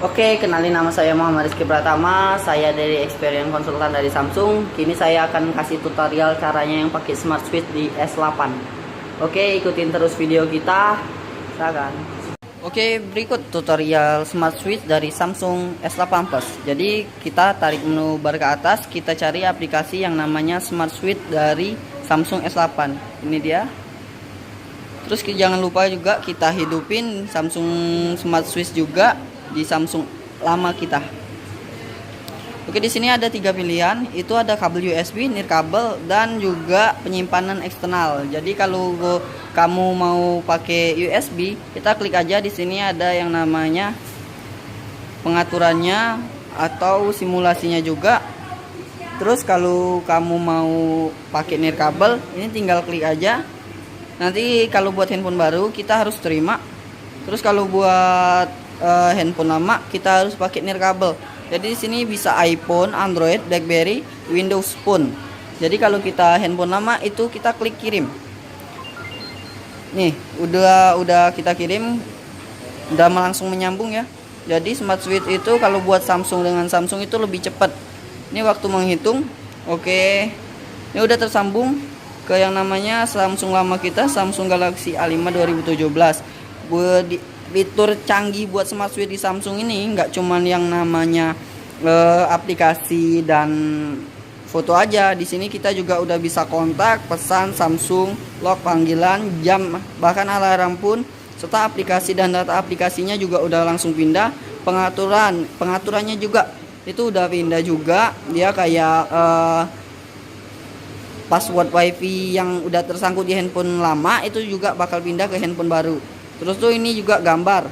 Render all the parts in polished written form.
Oke, kenalin nama saya Muhammad Rizky Pratama. Saya dari Experience Konsultan dari Samsung. Kini saya akan kasih tutorial caranya yang pakai Smart Switch di S8. Oke, ikutin terus video kita. Silakan. Oke, berikut tutorial Smart Switch dari Samsung S8 Plus. Jadi kita tarik menu bar ke atas, kita cari aplikasi yang namanya Smart Switch dari Samsung S8. Ini dia. Terus jangan lupa juga kita hidupin Samsung Smart Switch juga di Samsung lama kita. Oke, di sini ada 3 pilihan. Itu ada kabel USB, nirkabel, dan juga penyimpanan eksternal. Jadi kalau kamu mau pakai USB, kita klik aja di sini ada yang namanya pengaturannya atau simulasinya juga. Terus kalau kamu mau pakai nirkabel, ini tinggal klik aja. Nanti kalau buat handphone baru kita harus terima. Terus kalau buat handphone lama kita harus pakai nirkabel. Jadi di sini bisa iPhone, Android, BlackBerry, Windows Phone. Jadi kalau kita handphone lama itu kita klik kirim. Nih, udah kita kirim, udah langsung menyambung ya. Jadi Smart Switch itu kalau buat Samsung dengan Samsung itu lebih cepat. Ini waktu menghitung. Oke. Ini udah tersambung ke yang namanya Samsung lama kita, Samsung Galaxy A5 2017. Fitur canggih buat Smart Switch di Samsung ini nggak cuman yang namanya aplikasi dan foto aja. Di sini kita juga udah bisa kontak, pesan, Samsung, lock, panggilan, jam, bahkan alarm pun, serta aplikasi dan data aplikasinya juga udah langsung pindah. Pengaturannya juga itu udah pindah juga. Dia kayak password WiFi yang udah tersangkut di handphone lama itu juga bakal pindah ke handphone baru. Terus tuh ini juga gambar,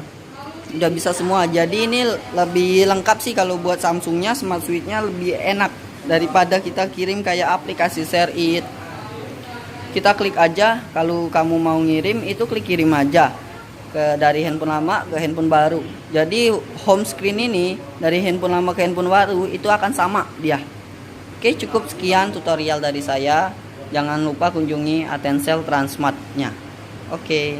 udah bisa semua. Jadi ini lebih lengkap sih kalau buat Samsungnya. Smart Switch-nya lebih enak daripada kita kirim kayak aplikasi Share It. Kita klik aja, kalau kamu mau ngirim itu klik kirim aja dari handphone lama ke handphone baru. Jadi home screen ini dari handphone lama ke handphone baru itu akan sama dia. Oke, cukup sekian tutorial dari saya. Jangan lupa kunjungi Atensel Transmart-nya. Oke.